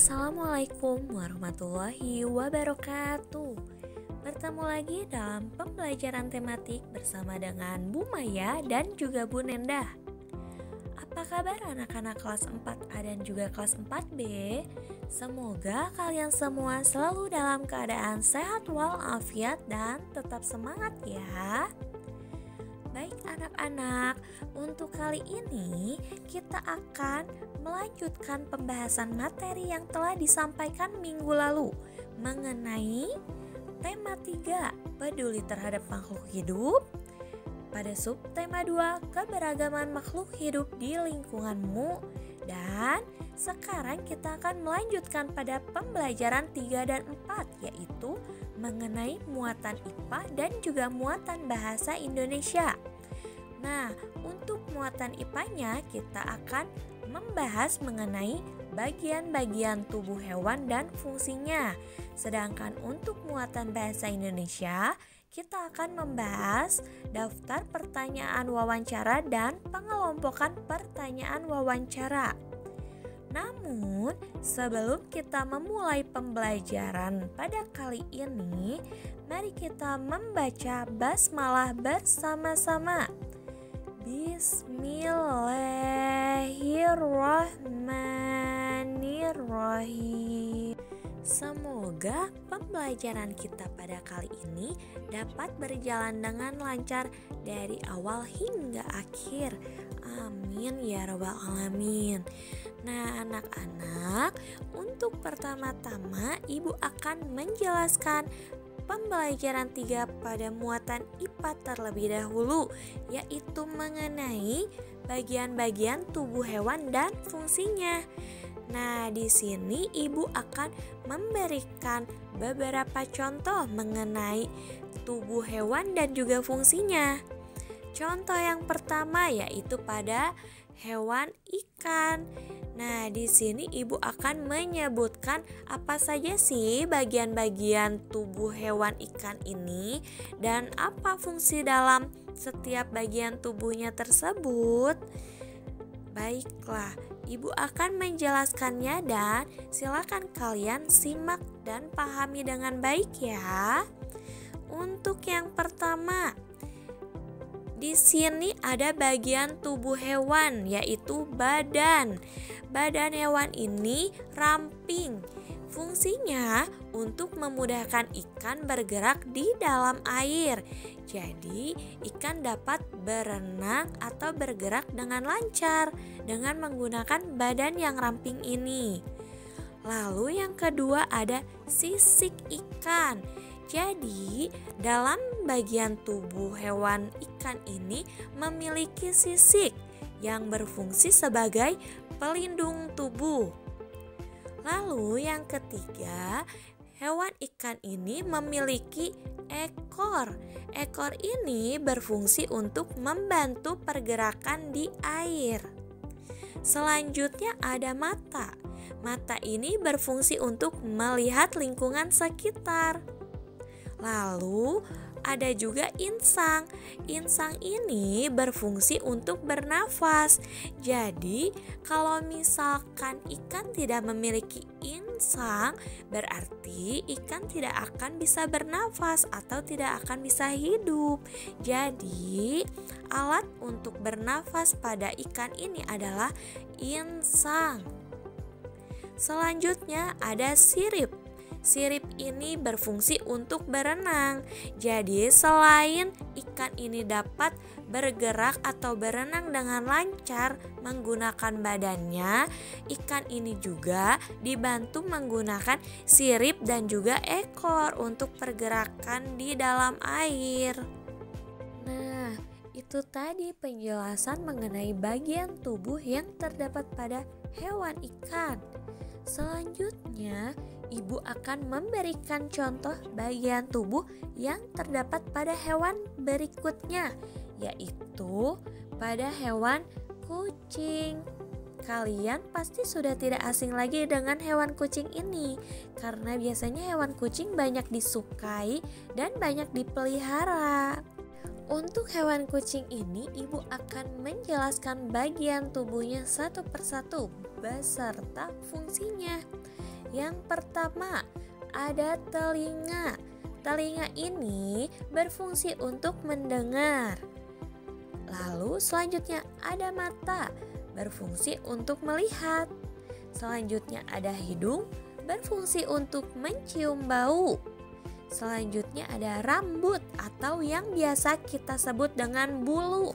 Assalamualaikum warahmatullahi wabarakatuh. Bertemu lagi dalam pembelajaran tematik bersama dengan Bu Maya dan juga Bu Nenda. Apa kabar anak-anak kelas 4A dan juga kelas 4B? Semoga kalian semua selalu dalam keadaan sehat walafiat dan tetap semangat ya. Baik anak-anak, untuk kali ini kita akan melanjutkan pembahasan materi yang telah disampaikan minggu lalu mengenai tema 3, peduli terhadap makhluk hidup. Pada subtema 2, keberagaman makhluk hidup di lingkunganmu. Dan sekarang kita akan melanjutkan pada pembelajaran 3 dan 4, yaitu mengenai muatan IPA dan juga muatan bahasa Indonesia. Nah, untuk muatan IPA-nya kita akan membahas mengenai bagian-bagian tubuh hewan dan fungsinya. Sedangkan untuk muatan bahasa Indonesia, kita akan membahas daftar pertanyaan wawancara dan pengelompokan pertanyaan wawancara. Namun, sebelum kita memulai pembelajaran pada kali ini, mari kita membaca basmalah bersama-sama. Bismillahirrahmanirrahim. Semoga pembelajaran kita pada kali ini dapat berjalan dengan lancar dari awal hingga akhir. Amin ya rabbal alamin. Nah anak-anak, untuk pertama-tama Ibu akan menjelaskan pembelajaran 3 pada muatan IPA terlebih dahulu, yaitu mengenai bagian-bagian tubuh hewan dan fungsinya. Nah, di sini Ibu akan memberikan beberapa contoh mengenai tubuh hewan dan juga fungsinya. Contoh yang pertama yaitu pada hewan ikan. Nah, di sini Ibu akan menyebutkan apa saja sih bagian-bagian tubuh hewan ikan ini dan apa fungsi dalam setiap bagian tubuhnya tersebut. Baiklah, Ibu akan menjelaskannya dan silakan kalian simak dan pahami dengan baik ya. Untuk yang pertama, di sini ada bagian tubuh hewan yaitu badan. Badan hewan ini ramping. Fungsinya untuk memudahkan ikan bergerak di dalam air. Jadi, ikan dapat berenang atau bergerak dengan lancar dengan menggunakan badan yang ramping ini. Lalu yang kedua ada sisik ikan. Jadi, dalam bagian tubuh hewan ikan ini memiliki sisik yang berfungsi sebagai pelindung tubuh. Lalu yang ketiga, hewan ikan ini memiliki ekor. Ekor ini berfungsi untuk membantu pergerakan di air. Selanjutnya ada mata. Mata ini berfungsi untuk melihat lingkungan sekitar. Lalu ada juga insang. Insang ini berfungsi untuk bernafas. Jadi kalau misalkan ikan tidak memiliki insang, berarti ikan tidak akan bisa bernafas atau tidak akan bisa hidup. Jadi alat untuk bernafas pada ikan ini adalah insang. Selanjutnya ada sirip. Sirip ini berfungsi untuk berenang. Jadi selain ikan ini dapat bergerak atau berenang dengan lancar menggunakan badannya, ikan ini juga dibantu menggunakan sirip dan juga ekor untuk pergerakan di dalam air. Nah, itu tadi penjelasan mengenai bagian tubuh yang terdapat pada hewan ikan. Selanjutnya, Ibu akan memberikan contoh bagian tubuh yang terdapat pada hewan berikutnya, yaitu pada hewan kucing. Kalian pasti sudah tidak asing lagi dengan hewan kucing ini, karena biasanya hewan kucing banyak disukai dan banyak dipelihara. Untuk hewan kucing ini, Ibu akan menjelaskan bagian tubuhnya satu persatu beserta fungsinya. Yang pertama, ada telinga. Telinga ini berfungsi untuk mendengar. Lalu selanjutnya ada mata, berfungsi untuk melihat. Selanjutnya ada hidung, berfungsi untuk mencium bau. Selanjutnya ada rambut atau yang biasa kita sebut dengan bulu.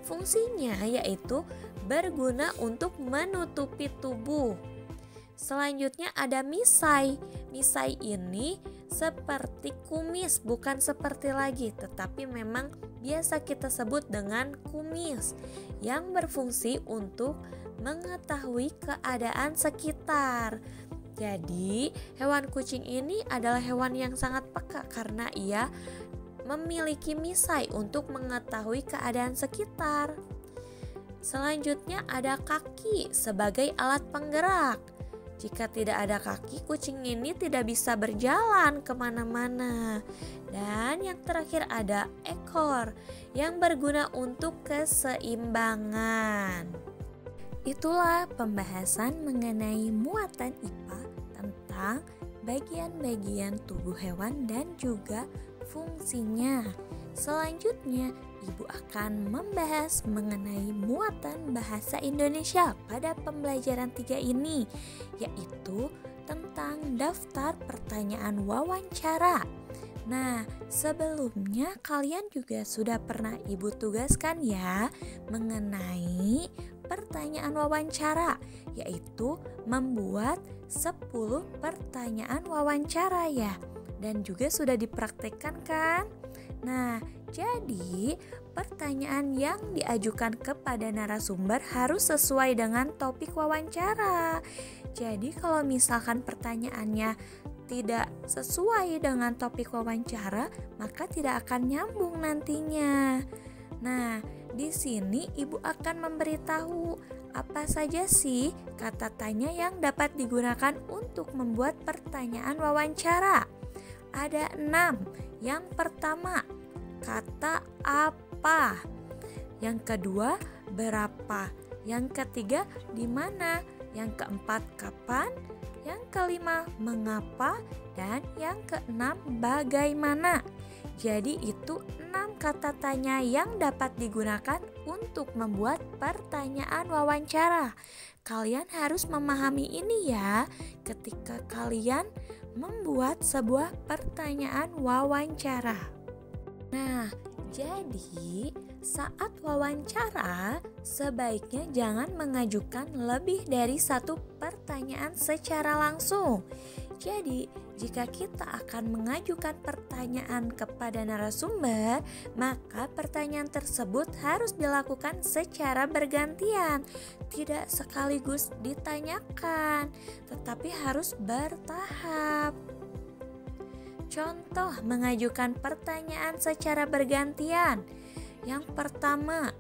Fungsinya yaitu berguna untuk menutupi tubuh. Selanjutnya ada misai. Misai ini seperti kumis, bukan seperti lagi, tetapi memang biasa kita sebut dengan kumis yang berfungsi untuk mengetahui keadaan sekitar. Jadi, hewan kucing ini adalah hewan yang sangat peka karena ia memiliki misai untuk mengetahui keadaan sekitar. Selanjutnya ada kaki sebagai alat penggerak. Jika tidak ada kaki, kucing ini tidak bisa berjalan kemana-mana. Dan yang terakhir ada ekor yang berguna untuk keseimbangan. Itulah pembahasan mengenai muatan IPA tentang bagian-bagian tubuh hewan dan juga fungsinya. Selanjutnya, Ibu akan membahas mengenai muatan bahasa Indonesia pada pembelajaran 3 ini, yaitu tentang daftar pertanyaan wawancara. Nah, sebelumnya kalian juga sudah pernah Ibu tugaskan ya mengenai pertanyaan wawancara, yaitu membuat 10 pertanyaan wawancara ya. Dan juga sudah dipraktekkan kan? Nah, jadi pertanyaan yang diajukan kepada narasumber harus sesuai dengan topik wawancara. Jadi kalau misalkan pertanyaannya tidak sesuai dengan topik wawancara, maka tidak akan nyambung nantinya. Nah, di sini Ibu akan memberitahu apa saja sih kata tanya yang dapat digunakan untuk membuat pertanyaan wawancara. Ada 6. Yang pertama, kata apa. Yang kedua, berapa. Yang ketiga, di mana. Yang keempat, kapan. Yang kelima, mengapa. Dan yang keenam, bagaimana. Jadi itu 6 kata tanya yang dapat digunakan untuk membuat pertanyaan wawancara. Kalian harus memahami ini ya ketika kalian membuat sebuah pertanyaan wawancara. Nah, jadi saat wawancara sebaiknya jangan mengajukan lebih dari 1 pertanyaan secara langsung. Jadi, jika kita akan mengajukan pertanyaan kepada narasumber, maka pertanyaan tersebut harus dilakukan secara bergantian, tidak sekaligus ditanyakan, tetapi harus bertahap. Contoh mengajukan pertanyaan secara bergantian. Yang pertama,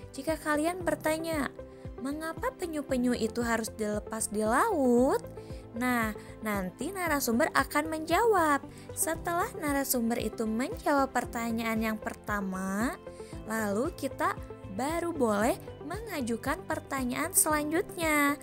jika kalian bertanya, mengapa penyu-penyu itu harus dilepas di laut? Nah, nanti narasumber akan menjawab. Setelah narasumber itu menjawab pertanyaan yang pertama, lalu kita baru boleh mengajukan pertanyaan selanjutnya.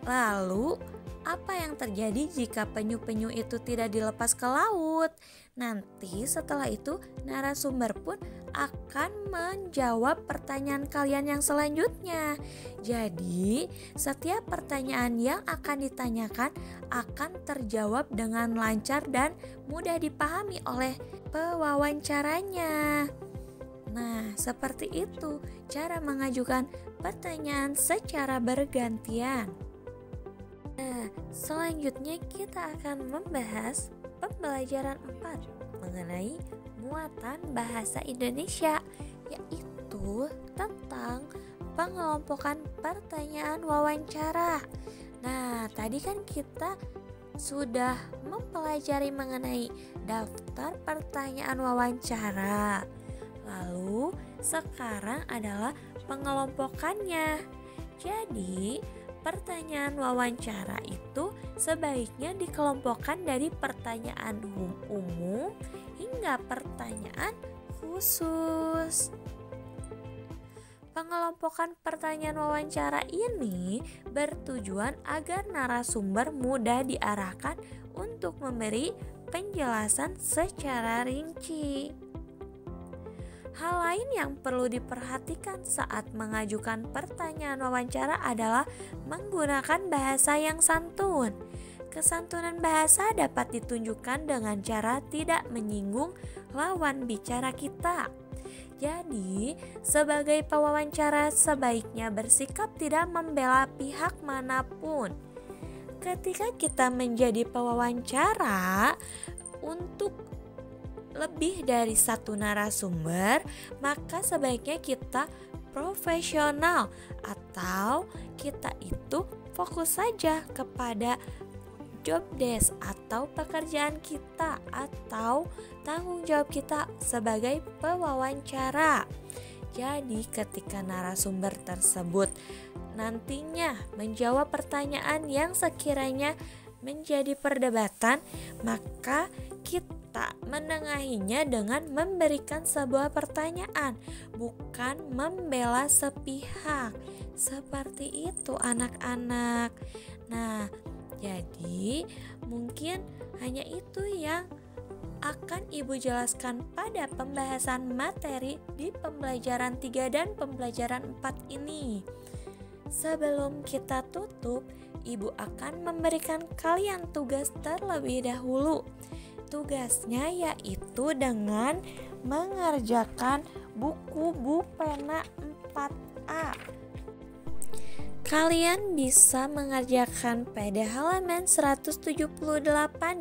Lalu, apa yang terjadi jika penyu-penyu itu tidak dilepas ke laut? Nanti setelah itu narasumber pun akan menjawab pertanyaan kalian yang selanjutnya. Jadi setiap pertanyaan yang akan ditanyakan akan terjawab dengan lancar dan mudah dipahami oleh pewawancaranya. Nah, seperti itu cara mengajukan pertanyaan secara bergantian. Nah, selanjutnya kita akan membahas pembelajaran 4 mengenai muatan bahasa Indonesia, yaitu tentang pengelompokan pertanyaan wawancara. Nah, tadi kan kita sudah mempelajari mengenai daftar pertanyaan wawancara. Lalu, sekarang adalah pengelompokannya. Jadi, pertanyaan wawancara itu sebaiknya dikelompokkan dari pertanyaan umum hingga pertanyaan khusus. Pengelompokan pertanyaan wawancara ini bertujuan agar narasumber mudah diarahkan untuk memberi penjelasan secara rinci. Hal lain yang perlu diperhatikan saat mengajukan pertanyaan wawancara adalah menggunakan bahasa yang santun. Kesantunan bahasa dapat ditunjukkan dengan cara tidak menyinggung lawan bicara kita. Jadi, sebagai pewawancara sebaiknya bersikap tidak membela pihak manapun. Ketika kita menjadi pewawancara untuk lebih dari satu narasumber, maka sebaiknya kita profesional atau kita itu fokus saja kepada job desk atau pekerjaan kita atau tanggung jawab kita sebagai pewawancara. Jadi ketika narasumber tersebut nantinya menjawab pertanyaan yang sekiranya menjadi perdebatan, maka kita menengahinya dengan memberikan sebuah pertanyaan, bukan membela sepihak. Seperti itu anak-anak. Nah, jadi mungkin hanya itu yang akan Ibu jelaskan pada pembahasan materi di pembelajaran 3 dan pembelajaran 4 ini. Sebelum kita tutup, Ibu akan memberikan kalian tugas terlebih dahulu. Tugasnya yaitu dengan mengerjakan buku pena 4A. Kalian bisa mengerjakan pada halaman 178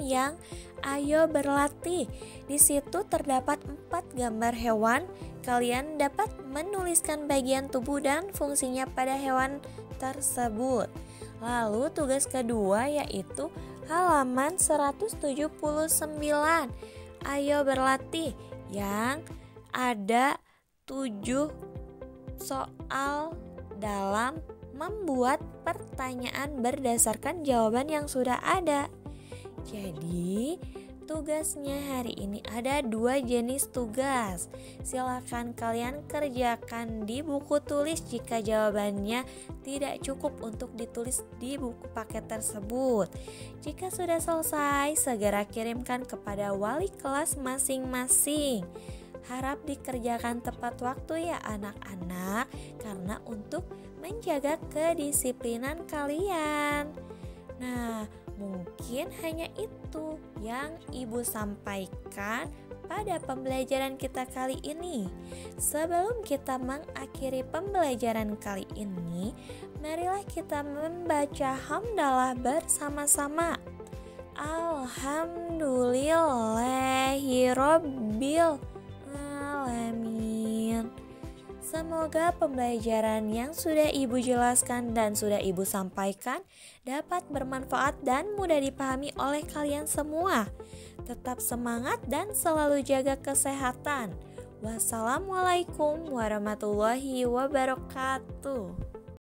yang Ayo Berlatih. Di situ terdapat 4 gambar hewan. Kalian dapat menuliskan bagian tubuh dan fungsinya pada hewan tersebut. Lalu tugas kedua yaitu halaman 179. Ayo Berlatih yang ada 7 soal dalam membuat pertanyaan berdasarkan jawaban yang sudah ada. Jadi tugasnya hari ini ada 2 jenis tugas. Silakan kalian kerjakan di buku tulis jika jawabannya tidak cukup untuk ditulis di buku paket tersebut. Jika sudah selesai, segera kirimkan kepada wali kelas masing-masing. Harap dikerjakan tepat waktu ya anak-anak, karena untuk menjaga kedisiplinan kalian. Nah, mungkin hanya itu yang Ibu sampaikan pada pembelajaran kita kali ini. Sebelum kita mengakhiri pembelajaran kali ini, marilah kita membaca hamdalah bersama-sama. Alhamdulillahirabbil alamin. Semoga pembelajaran yang sudah Ibu jelaskan dan sudah Ibu sampaikan dapat bermanfaat dan mudah dipahami oleh kalian semua. Tetap semangat dan selalu jaga kesehatan. Wassalamualaikum warahmatullahi wabarakatuh.